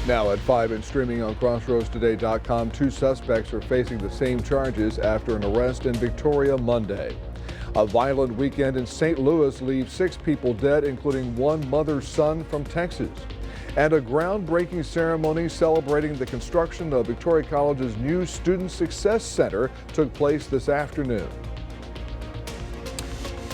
Now at 5 and streaming on crossroadstoday.com, 2 suspects are facing the same charges after an arrest in Victoria Monday. A violent weekend in St. Louis leaves 6 people dead, including one mother's son from Texas. And a groundbreaking ceremony celebrating the construction of Victoria College's new Student Success Center took place this afternoon.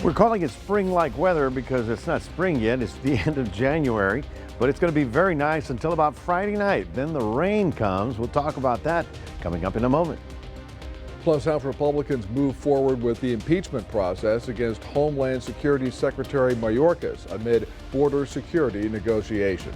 We're calling it spring-like weather because it's not spring yet, it's the end of January. But it's going to be very nice until about Friday night. Then the rain comes. We'll talk about that coming up in a moment. Plus, House Republicans move forward with the impeachment process against Homeland Security Secretary Mayorkas amid border security negotiations.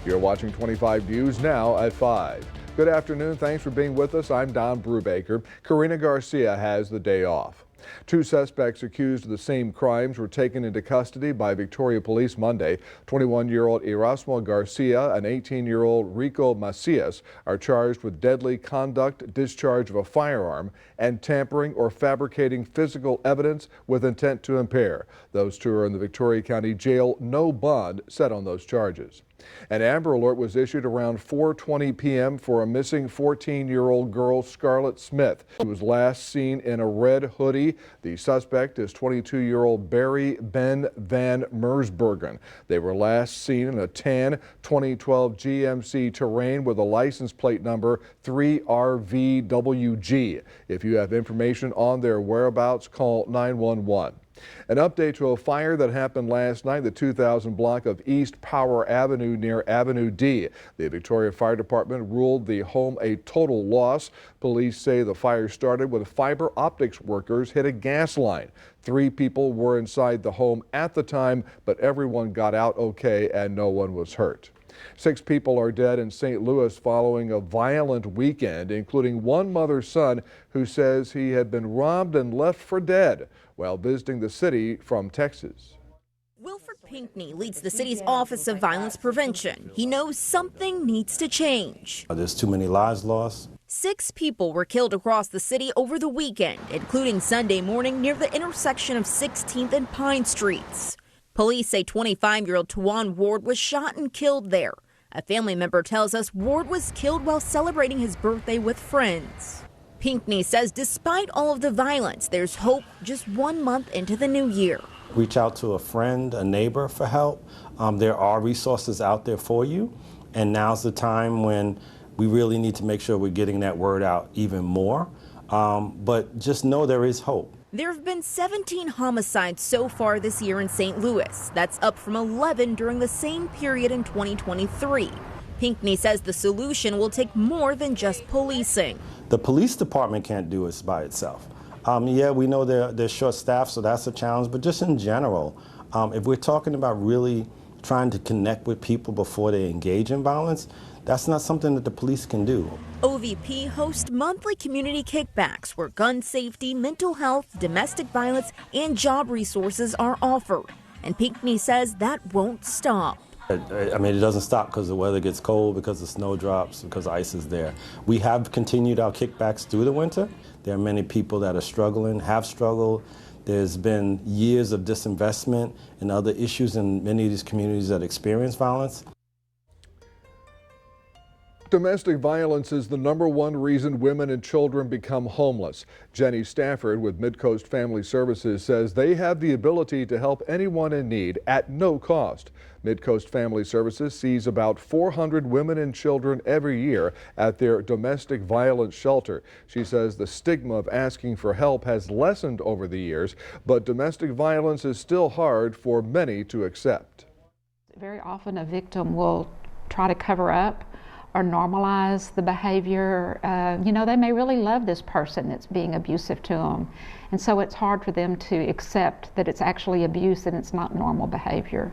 You're watching 25 News now at 5. Good afternoon. Thanks for being with us. I'm Don Brubaker. Karina Garcia has the day off. 2 suspects accused of the same crimes were taken into custody by Victoria Police Monday. 21-year-old Erasmo Garcia and 18-year-old Rico Macias are charged with deadly conduct, discharge of a firearm, and tampering or fabricating physical evidence with intent to impair. Those 2 are in the Victoria County Jail. No bond set on those charges. An Amber Alert was issued around 4:20 p.m. for a missing 14-year-old girl, Scarlett Smith. She was last seen in a red hoodie. The suspect is 22-year-old Barry Ben Van Mersbergen. They were last seen in a tan 2012 GMC Terrain with a license plate number 3RVWG. If you have information on their whereabouts, call 911. An update to a fire that happened last night, the 2000 block of East Power Avenue near Avenue D. The Victoria Fire Department ruled the home a total loss. Police say the fire started when fiber optics workers hit a gas line. 3 people were inside the home at the time, but everyone got out okay and no one was hurt. 6 people are dead in St. Louis following a violent weekend, including one mother's son who says he had been robbed and left for dead while visiting the city from Texas. Wilford Pinckney leads the city's Office of Violence Prevention. He knows something needs to change. There's too many lives lost. 6 people were killed across the city over the weekend, including Sunday morning near the intersection of 16th and Pine Streets. Police say 25-year-old Tawan Ward was shot and killed there. A family member tells us Ward was killed while celebrating his birthday with friends. Pinckney says despite all of the violence, there's hope just 1 month into the new year. Reach out to a friend, a neighbor for help. There are resources out there for you. And now's the time when we really need to make sure we're getting that word out even more. But just know there is hope. There have been 17 homicides so far this year in St. Louis. That's up from 11 during the same period in 2023. Pinckney says the solution will take more than just policing. The police department can't do it by itself. Yeah, we know they're short-staffed, so that's a challenge, but just in general, if we're talking about really trying to connect with people before they engage in violence, that's not something that the police can do. OVP hosts monthly community kickbacks where gun safety, mental health, domestic violence, and job resources are offered. And Pinckney says that won't stop. I mean, it doesn't stop because the weather gets cold, because the snow drops, because ice is there. We have continued our kickbacks through the winter. There are many people that are struggling, have struggled. There's been years of disinvestment and other issues in many of these communities that experience violence. Domestic violence is the #1 reason women and children become homeless. Jenny Stafford with Midcoast Family Services says they have the ability to help anyone in need at no cost. Midcoast Family Services sees about 400 women and children every year at their domestic violence shelter. She says the stigma of asking for help has lessened over the years, but domestic violence is still hard for many to accept. Very often a victim will try to cover up or normalize the behavior. They may really love this person that's being abusive to them. And so it's hard for them to accept that it's actually abuse and it's not normal behavior.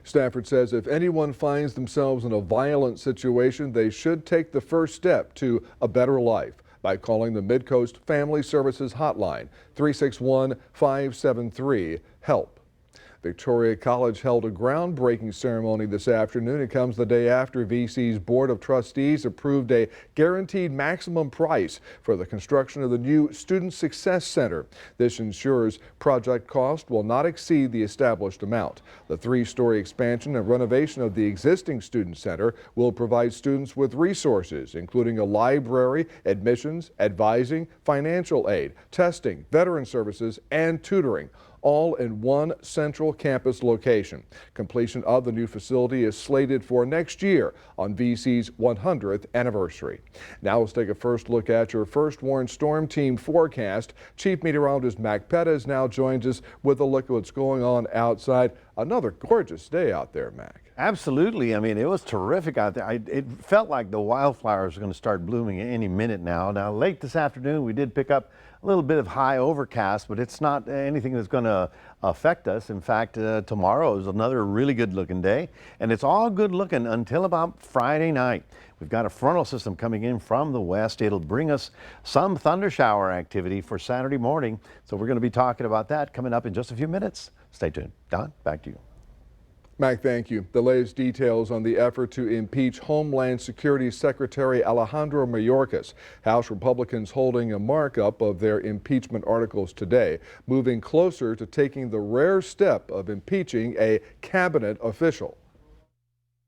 Stafford says if anyone finds themselves in a violent situation, they should take the first step to a better life by calling the Midcoast Family Services Hotline, 361-573-HELP. Victoria College held a groundbreaking ceremony this afternoon. It comes the day after VC's Board of Trustees approved a guaranteed maximum price for the construction of the new Student Success Center. This ensures project cost will not exceed the established amount. The three-story expansion and renovation of the existing student center will provide students with resources, including a library, admissions, advising, financial aid, testing, veteran services, and tutoring, all in one central campus location. Completion of the new facility is slated for next year on VC's 100th anniversary. Now let's take a first look at your first warned storm team forecast. Chief Meteorologist Mac Perez now joins us with a look at what's going on outside. Another gorgeous day out there, Mac. Absolutely. I mean, it was terrific out there. It felt like the wildflowers are going to start blooming any minute now. Now, late this afternoon, we did pick up a little bit of high overcast, but it's not anything that's going to affect us. In fact, tomorrow is another really good looking day, and it's all good looking until about Friday night. We've got a frontal system coming in from the west. It'll bring us some thunder shower activity for Saturday morning. So we're going to be talking about that coming up in just a few minutes. Stay tuned. Don, back to you. Mac, thank you. The latest details on the effort to impeach Homeland Security Secretary Alejandro Mayorkas. House Republicans holding a markup of their impeachment articles today, moving closer to taking the rare step of impeaching a cabinet official.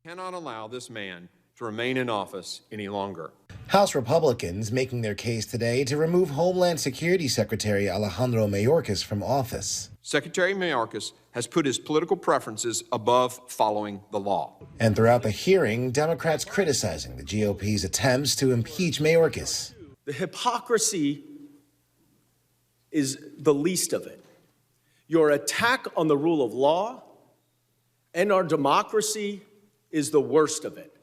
Cannot allow this man to remain in office any longer. House Republicans making their case today to remove Homeland Security Secretary Alejandro Mayorkas from office. Secretary Mayorkas has put his political preferences above following the law. And throughout the hearing, Democrats criticizing the GOP's attempts to impeach Mayorkas. The hypocrisy is the least of it. Your attack on the rule of law and our democracy is the worst of it.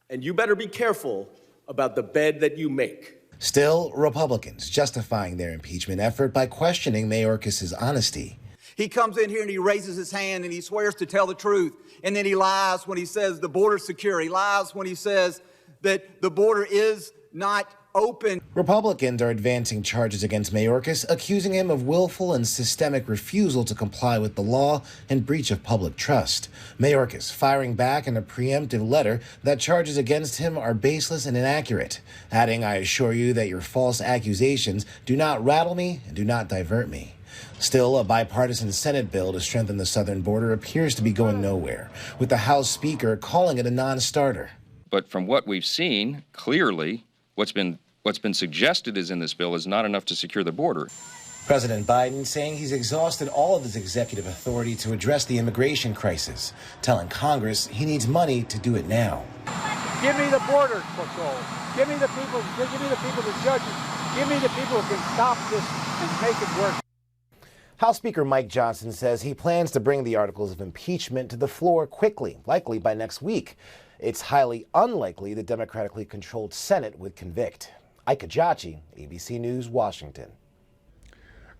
And you better be careful about the bed that you make. Still, Republicans justifying their impeachment effort by questioning Mayorkas' honesty. He comes in here and he raises his hand and he swears to tell the truth. And then he lies when he says the border's secure. He lies when he says that the border is not open. Republicans are advancing charges against Mayorkas, accusing him of willful and systemic refusal to comply with the law and breach of public trust. Mayorkas firing back in a preemptive letter that charges against him are baseless and inaccurate, adding, "I assure you that your false accusations do not rattle me and do not divert me." Still, a bipartisan Senate bill to strengthen the southern border appears to be going nowhere, with the House Speaker calling it a non-starter. But from what we've seen, clearly, what's been suggested is in this bill is not enough to secure the border. President Biden saying he's exhausted all of his executive authority to address the immigration crisis, telling Congress he needs money to do it now. Give me the border patrol. Give me the people, the judges. Give me the people who can stop this and make it work. House Speaker Mike Johnson says he plans to bring the articles of impeachment to the floor quickly, likely by next week. It's highly unlikely the democratically controlled Senate would convict. Ike Ajachi, ABC News, Washington.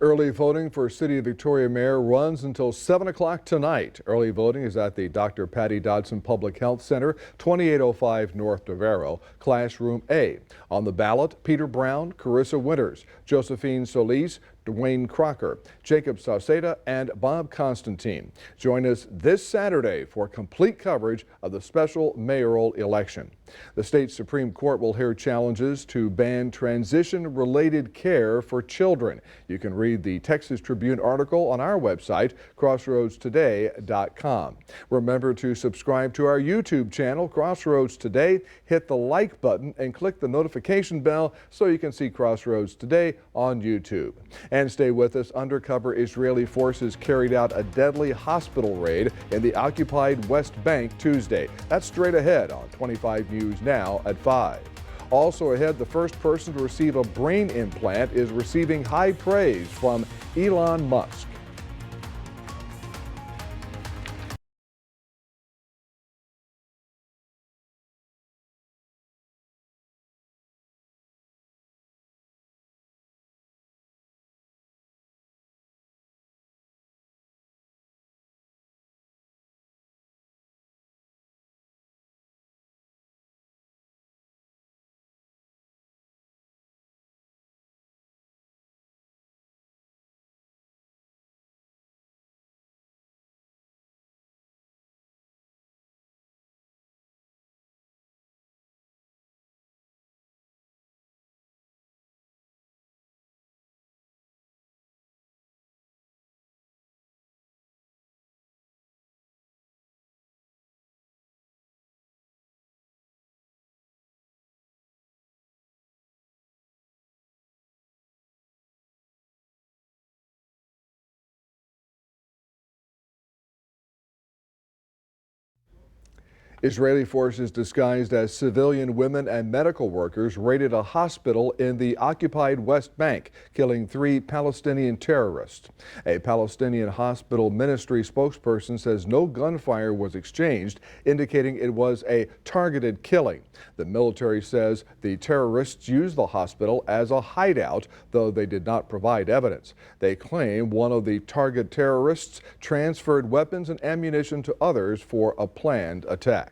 Early voting for City of Victoria Mayor runs until 7 o'clock tonight. Early voting is at the Dr. Patty Dodson Public Health Center, 2805 North Navarro, Classroom A. On the ballot, Peter Brown, Carissa Winters, Josephine Solis, Dwayne Crocker, Jacob Sauceda, and Bob Constantine. Join us this Saturday for complete coverage of the special mayoral election. The state Supreme Court will hear challenges to ban transition-related care for children. You can read the Texas Tribune article on our website, crossroadstoday.com. Remember to subscribe to our YouTube channel, Crossroads Today. Hit the like button and click the notification bell so you can see Crossroads Today on YouTube. And stay with us. Undercover Israeli forces carried out a deadly hospital raid in the occupied West Bank Tuesday. That's straight ahead on 25 News Now at 5. Also ahead, the first person to receive a brain implant is receiving high praise from Elon Musk. Israeli forces disguised as civilian women and medical workers raided a hospital in the occupied West Bank, killing 3 Palestinian terrorists. A Palestinian hospital ministry spokesperson says no gunfire was exchanged, indicating it was a targeted killing. The military says the terrorists used the hospital as a hideout, though they did not provide evidence. They claim one of the target terrorists transferred weapons and ammunition to others for a planned attack.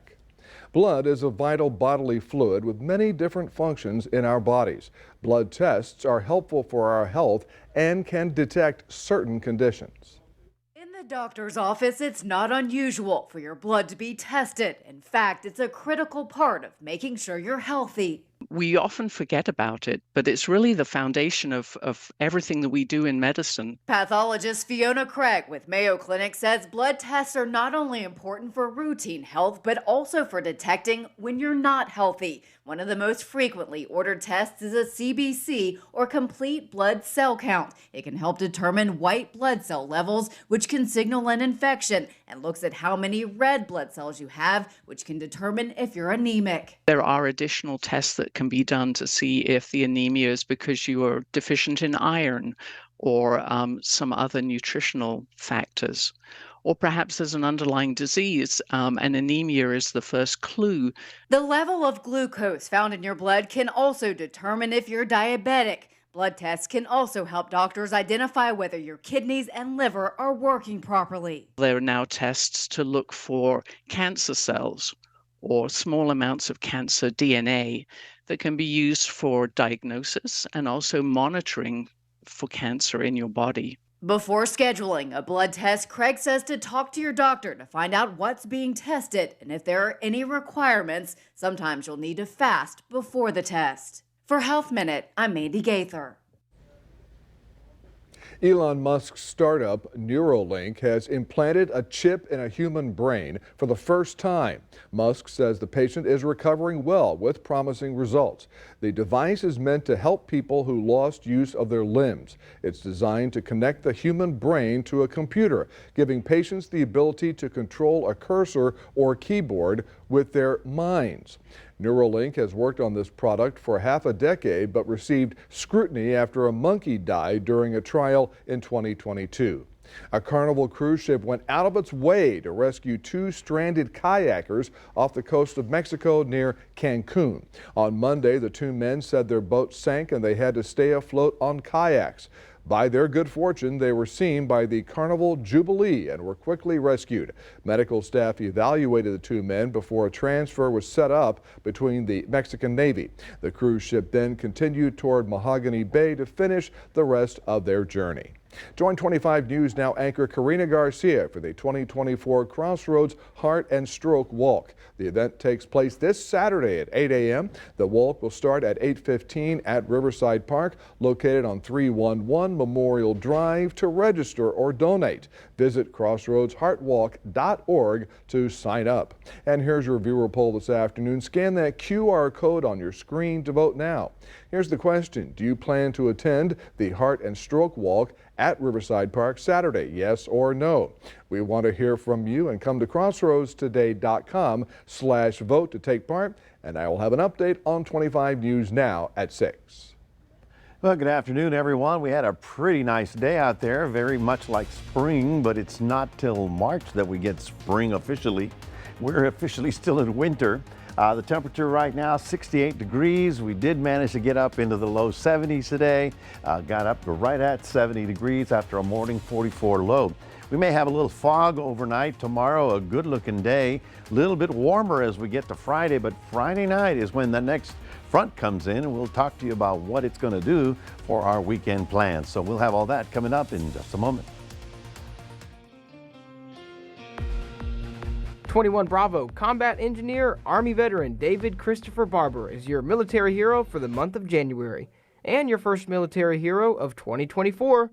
Blood is a vital bodily fluid with many different functions in our bodies. Blood tests are helpful for our health and can detect certain conditions. In the doctor's office, it's not unusual for your blood to be tested. In fact, it's a critical part of making sure you're healthy. We often forget about it, but it's really the foundation of everything that we do in medicine. Pathologist Fiona Craig with Mayo Clinic says blood tests are not only important for routine health, but also for detecting when you're not healthy. One of the most frequently ordered tests is a CBC, or complete blood cell count. It can help determine white blood cell levels, which can signal an infection, and looks at how many red blood cells you have, which can determine if you're anemic. There are additional tests that can be done to see if the anemia is because you are deficient in iron or some other nutritional factors. Or perhaps there's an underlying disease, and anemia is the first clue. The level of glucose found in your blood can also determine if you're diabetic. Blood tests can also help doctors identify whether your kidneys and liver are working properly. There are now tests to look for cancer cells or small amounts of cancer DNA that can be used for diagnosis and also monitoring for cancer in your body. Before scheduling a blood test, Craig says to talk to your doctor to find out what's being tested and if there are any requirements. Sometimes you'll need to fast before the test. For Health Minute, I'm Mandy Gaither. Elon Musk's startup Neuralink has implanted a chip in a human brain for the first time. Musk says the patient is recovering well with promising results. The device is meant to help people who lost use of their limbs. It's designed to connect the human brain to a computer, giving patients the ability to control a cursor or keyboard with their minds. Neuralink has worked on this product for half a decade, but received scrutiny after a monkey died during a trial in 2022. A Carnival cruise ship went out of its way to rescue 2 stranded kayakers off the coast of Mexico near Cancun. On Monday, the 2 men said their boat sank and they had to stay afloat on kayaks. By their good fortune, they were seen by the Carnival Jubilee and were quickly rescued. Medical staff evaluated the 2 men before a transfer was set up between the Mexican Navy. The cruise ship then continued toward Mahogany Bay to finish the rest of their journey. Join 25 News Now anchor Karina Garcia for the 2024 Crossroads Heart and Stroke Walk. The event takes place this Saturday at 8 a.m. The walk will start at 8:15 at Riverside Park, located on 311 Memorial Drive. To register or donate, visit crossroadsheartwalk.org to sign up. And here's your viewer poll this afternoon. Scan that QR code on your screen to vote now. Here's the question. Do you plan to attend the Heart and Stroke Walk at Riverside Park Saturday? Yes or no? We want to hear from you, and come to crossroadstoday.com/vote to take part. And I will have an update on 25 News Now at 6. Well, good afternoon, everyone. We had a pretty nice day out there, very much like spring, but it's not till March that we get spring officially. We're officially still in winter. The temperature right now, 68 degrees. We did manage to get up into the low 70s today. Got up to right at 70 degrees after a morning 44 low. We may have a little fog overnight. Tomorrow, a good looking day. A little bit warmer as we get to Friday, but Friday night is when the next front comes in, and we'll talk to you about what it's going to do for our weekend plans. So we'll have all that coming up in just a moment. 21 Bravo combat engineer, Army veteran David Christopher Barber is your military hero for the month of January and your first military hero of 2024.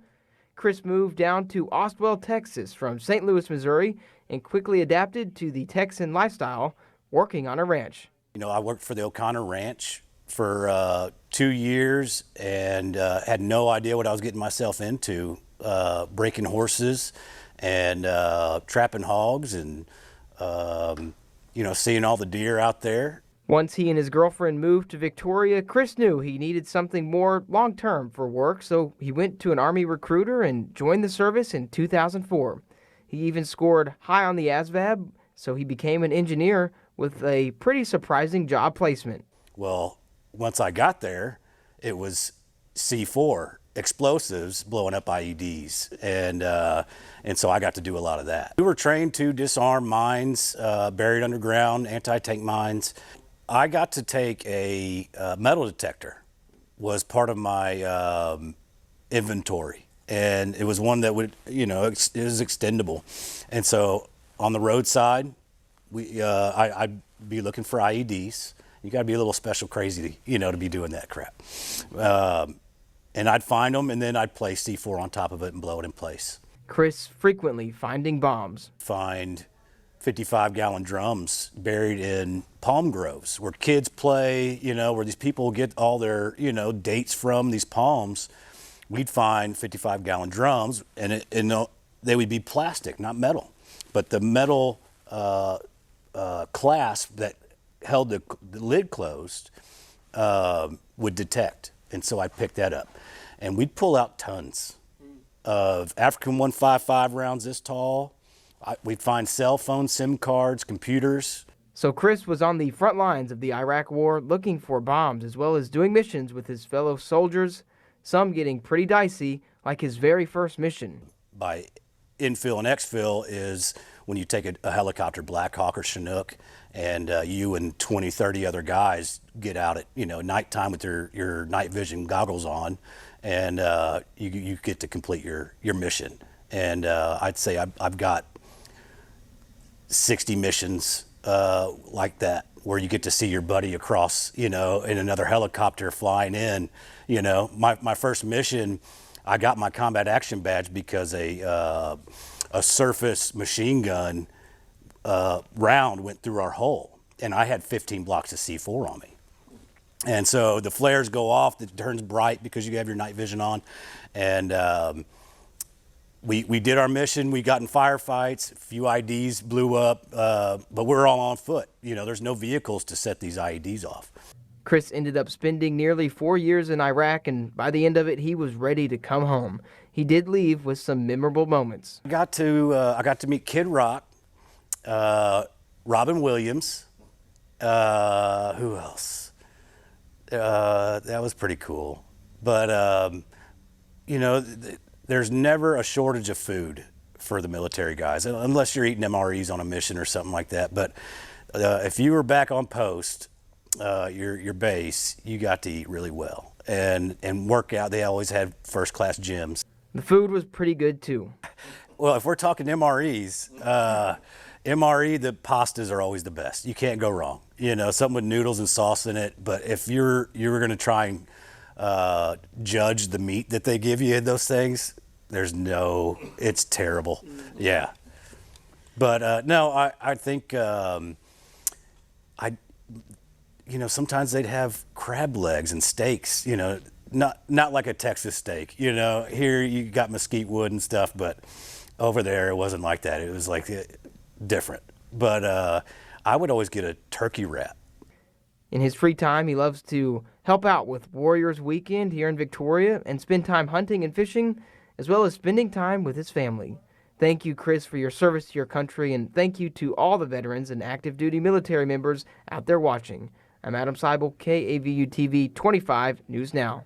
Chris moved down to Ostwell, Texas from St. Louis, Missouri, and quickly adapted to the Texan lifestyle, working on a ranch. You know, I worked for the O'Connor Ranch for 2 years and had no idea what I was getting myself into, breaking horses and trapping hogs and seeing all the deer out there. Once he and his girlfriend moved to Victoria, Chris knew he needed something more long-term for work, so he went to an Army recruiter and joined the service in 2004. He even scored high on the ASVAB, so he became an engineer with a pretty surprising job placement. Well, once I got there, it was C4 explosives blowing up IEDs, and so I got to do a lot of that. We were trained to disarm mines buried underground, anti-tank mines. I got to take a metal detector, was part of my inventory, and it was one that would, it was extendable, and so on the roadside, I'd be looking for IEDs. You got to be a little special crazy, to be doing that crap. And I'd find them, and then I'd place C4 on top of it and blow it in place. Chris frequently finding bombs. Find 55-gallon drums buried in palm groves where kids play, where these people get all their, dates from these palms. We'd find 55-gallon drums, and they would be plastic, not metal. But the metal clasp that held the lid closed would detect. And so I'd pick that up. And we'd pull out tons of African 155 rounds this tall. We'd find cell phones, SIM cards, computers. So Chris was on the front lines of the Iraq War looking for bombs as well as doing missions with his fellow soldiers, some getting pretty dicey, like his very first mission. By infill and exfil is when you take a helicopter, Black Hawk or Chinook, and you and 20, 30 other guys get out at nighttime with your night vision goggles on, and you get to complete your mission. And I'd say I've got 60 missions like that, where you get to see your buddy across, in another helicopter flying in. My first mission, I got my combat action badge because a surface machine gun round went through our hull, and I had 15 blocks of C4 on me. And so the flares go off, it turns bright because you have your night vision on, and we did our mission. We got in firefights, a few IEDs blew up, but we're all on foot. There's no vehicles to set these IEDs off. Chris ended up spending nearly 4 years in Iraq, and by the end of it, he was ready to come home. He did leave with some memorable moments. I got to meet Kid Rock, Robin Williams, who else? That was pretty cool. But, there's never a shortage of food for the military guys, unless you're eating MREs on a mission or something like that. But if you were back on post, your base, you got to eat really well and work out. They always had first-class gyms. The food was pretty good, too. Well, if we're talking MREs, MRE, the pastas are always the best. You can't go wrong. Something with noodles and sauce in it. But if you were going to try and judge the meat that they give you in those things, it's terrible. Yeah. But no, I think sometimes they'd have crab legs and steaks, not like a Texas steak. Here you got mesquite wood and stuff, but over there it wasn't like that. It was like different. But I would always get a turkey wrap. In his free time, he loves to help out with Warriors Weekend here in Victoria and spend time hunting and fishing, as well as spending time with his family. Thank you, Chris, for your service to your country, and thank you to all the veterans and active duty military members out there watching. I'm Adam Seibel, KAVU TV 25 News Now.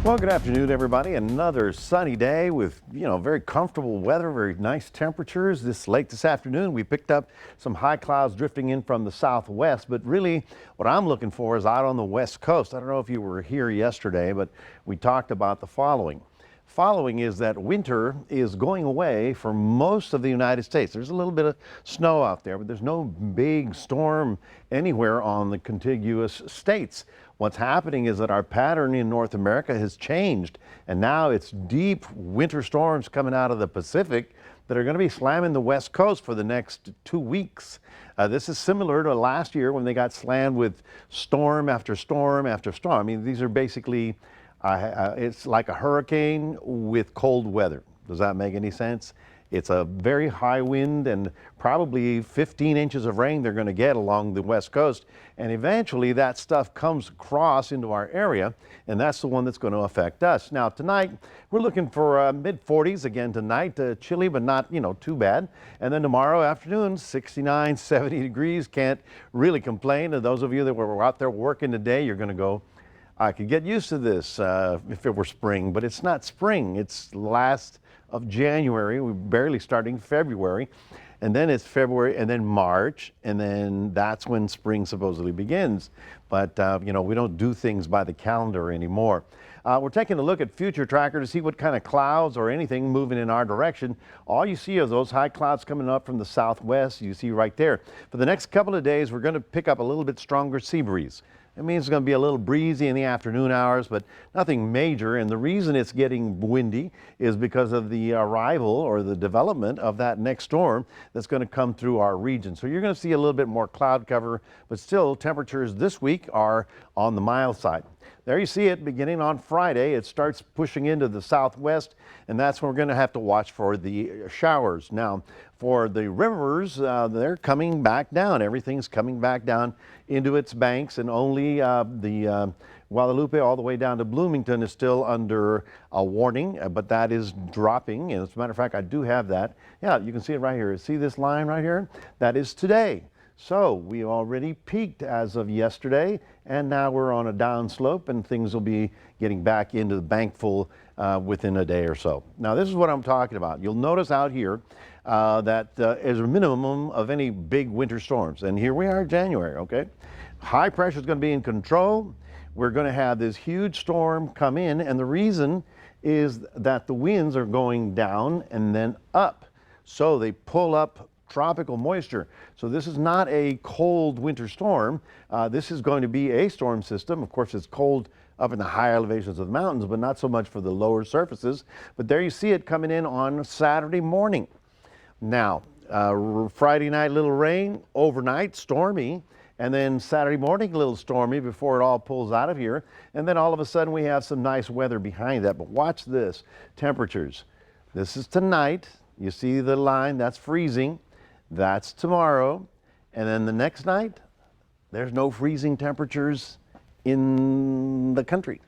Well, good afternoon, everybody. Another sunny day with, very comfortable weather, very nice temperatures. Late this afternoon, we picked up some high clouds drifting in from the southwest, but really what I'm looking for is out on the west coast. I don't know if you were here yesterday, but we talked about the following. Following is that winter is going away for most of the United States. There's a little bit of snow out there, but there's no big storm anywhere on the contiguous states. What's happening is that our pattern in North America has changed, and now it's deep winter storms coming out of the Pacific that are going to be slamming the West Coast for the next 2 weeks. This is similar to last year when they got slammed with storm after storm after storm. I mean, these are basically it's like a hurricane with cold weather. Does that make any sense? It's a very high wind and probably 15 inches of rain they're going to get along the West Coast. And eventually that stuff comes across into our area, and that's the one that's going to affect us. Now tonight, we're looking for mid-40s again tonight. Chilly, but not, too bad. And then tomorrow afternoon, 69, 70 degrees. Can't really complain. And those of you that were out there working today, you're going to go, I could get used to this if it were spring, but it's not spring. It's last of January. We're barely starting February, and then it's February and then March, and then that's when spring supposedly begins. But we don't do things by the calendar anymore. We're taking a look at Future Tracker to see what kind of clouds or anything moving in our direction. All you see are those high clouds coming up from the southwest. You see right there. For the next couple of days, we're going to pick up a little bit stronger sea breeze. It means it's going to be a little breezy in the afternoon hours, but nothing major. And the reason it's getting windy is because of the arrival or the development of that next storm that's going to come through our region. So you're going to see a little bit more cloud cover, but still temperatures this week are on the mild side. There you see it beginning on Friday. It starts pushing into the southwest, and that's when we're going to have to watch for the showers. Now, for the rivers, they're coming back down. Everything's coming back down into its banks, and only the Guadalupe all the way down to Bloomington is still under a warning, but that is dropping. And as a matter of fact, I do have that. Yeah, you can see it right here. See this line right here? That is today. So we already peaked as of yesterday, and now we're on a downslope, and things will be getting back into the bankful within a day or so. Now, this is what I'm talking about. You'll notice out here that is a minimum of any big winter storms. And here we are, January, okay? High pressure is going to be in control. We're going to have this huge storm come in, and the reason is that the winds are going down and then up. So they pull up tropical moisture. So this is not a cold winter storm. This is going to be a storm system. Of course, it's cold up in the higher elevations of the mountains, but not so much for the lower surfaces. But there you see it coming in on Saturday morning. Now, Friday night, little rain, overnight, stormy, and then Saturday morning, a little stormy before it all pulls out of here. And then all of a sudden, we have some nice weather behind that. But watch this, temperatures. This is tonight. You see the line, that's freezing. That's tomorrow. And then the next night, there's no freezing temperatures in the country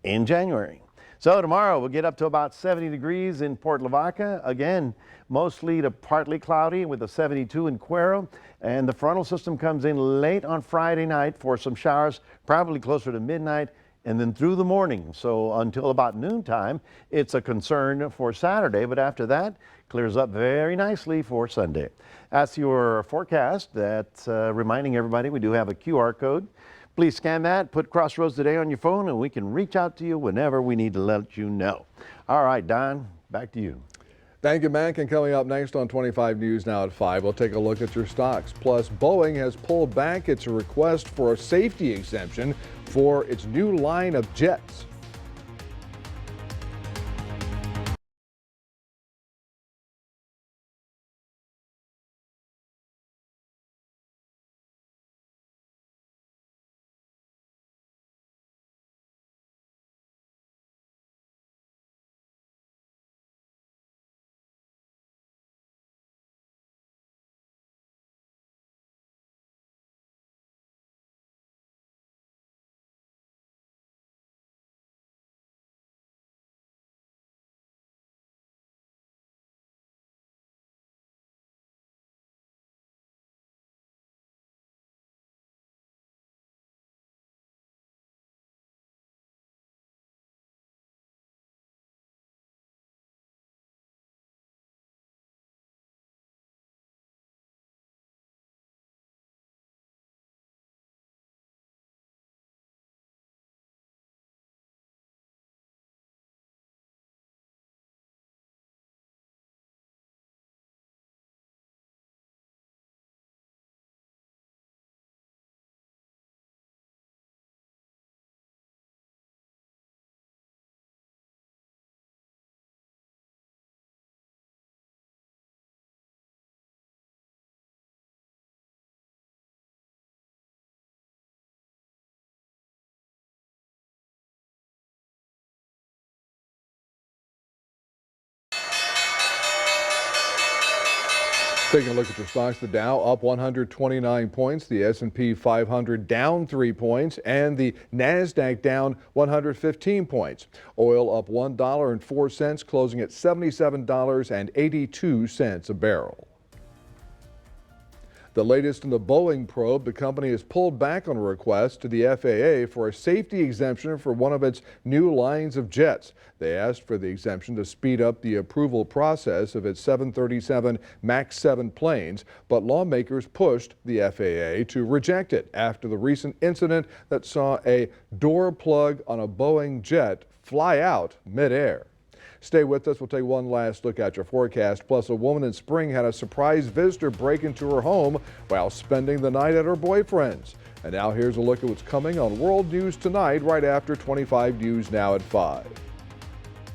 in January. So tomorrow we'll get up to about 70 degrees in Port Lavaca. Again, mostly to partly cloudy with a 72 in Cuero. And the frontal system comes in late on Friday night for some showers, probably closer to midnight, and then through the morning. So until about noontime, it's a concern for Saturday, but after that, clears up very nicely for Sunday. That's your forecast. That's reminding everybody we do have a QR code. Please scan that, put Crossroads Today on your phone, and we can reach out to you whenever we need to let you know. All right, Don, back to you. Thank you, Mac. And coming up next on 25 News Now at 5, we'll take a look at your stocks. Plus, Boeing has pulled back its request for a safety exemption for its new line of jets. Taking a look at your stocks, the Dow up 129 points, the S&P 500 down 3 points, and the NASDAQ down 115 points. Oil up $1.04, closing at $77.82 a barrel. The latest in the Boeing probe, the company has pulled back on a request to the FAA for a safety exemption for one of its new lines of jets. They asked for the exemption to speed up the approval process of its 737 MAX 7 planes, but lawmakers pushed the FAA to reject it after the recent incident that saw a door plug on a Boeing jet fly out midair. Stay with us. We'll take one last look at your forecast. Plus, a woman in Spring had a surprise visitor break into her home while spending the night at her boyfriend's. And now here's a look at what's coming on World News Tonight right after 25 News Now at 5.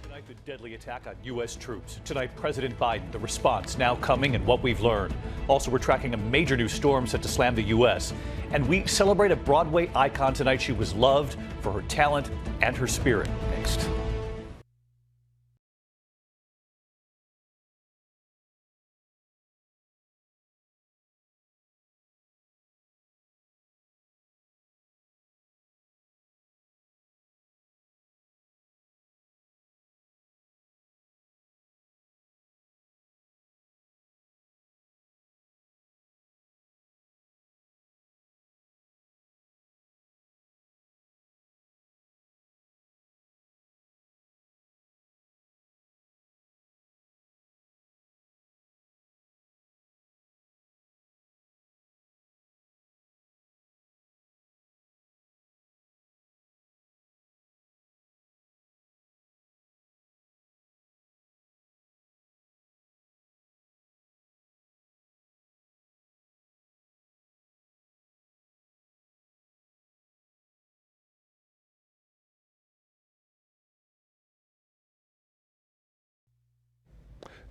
Tonight, the deadly attack on U.S. troops. Tonight, President Biden, the response now coming and what we've learned. Also, we're tracking a major new storm set to slam the U.S. And we celebrate a Broadway icon tonight. She was loved for her talent and her spirit. Next.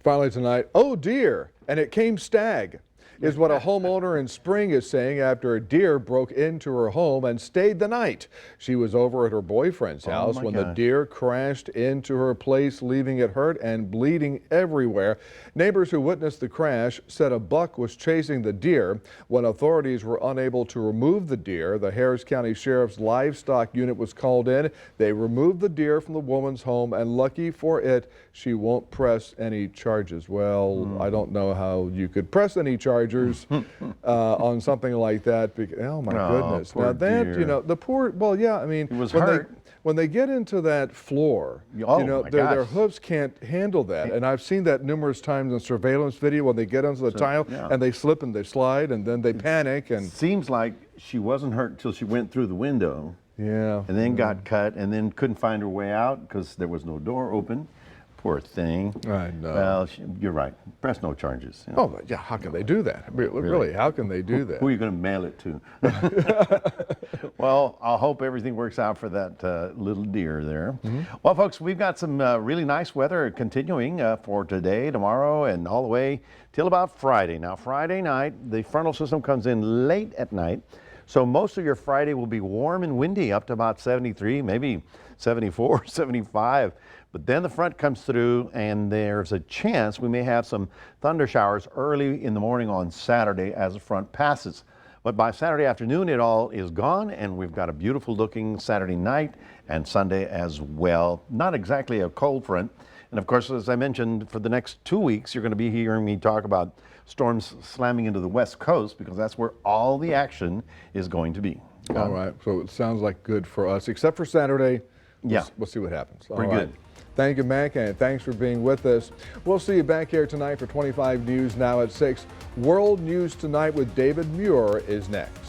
Finally tonight, oh dear, and it came stag, is what a homeowner in Spring is saying after a deer broke into her home and stayed the night. She was over at her boyfriend's house when the deer crashed into her place, leaving it hurt and bleeding everywhere. Neighbors who witnessed the crash said a buck was chasing the deer. When authorities were unable to remove the deer, the Harris County Sheriff's Livestock Unit was called in. They removed the deer from the woman's home, and lucky for it, she won't press any charges. Well, I don't know how you could press any charges on something like that. Oh my goodness! Now that deer. You know, the poor. Well, yeah. I mean, when they get into that floor, their hooves can't handle that. And I've seen that numerous times in surveillance video when they get onto the tile and they slip and they slide and then they panic. And seems like she wasn't hurt until she went through the window. Yeah. And then got cut and then couldn't find her way out because there was no door open. Poor thing. I know. Well, you're right. Press no charges. You know. Oh, yeah. How can they do that? Really, how can they do that? Who are you going to mail it to? Well, I hope everything works out for that little deer there. Well, folks, we've got some really nice weather continuing for today, tomorrow, and all the way till about Friday. Now, Friday night, the frontal system comes in late at night, so most of your Friday will be warm and windy, up to about 73, maybe 74, 75. But then the front comes through and there's a chance we may have some thunder showers early in the morning on Saturday as the front passes. But by Saturday afternoon, it all is gone and we've got a beautiful looking Saturday night and Sunday as well. Not exactly a cold front. And of course, as I mentioned, for the next 2 weeks, you're going to be hearing me talk about storms slamming into the West Coast because that's where all the action is going to be. All right. So it sounds like good for us, except for Saturday. We'll see what happens. Pretty good. Thank you, Mac, and thanks for being with us. We'll see you back here tonight for 25 News Now at 6. World News Tonight with David Muir is next.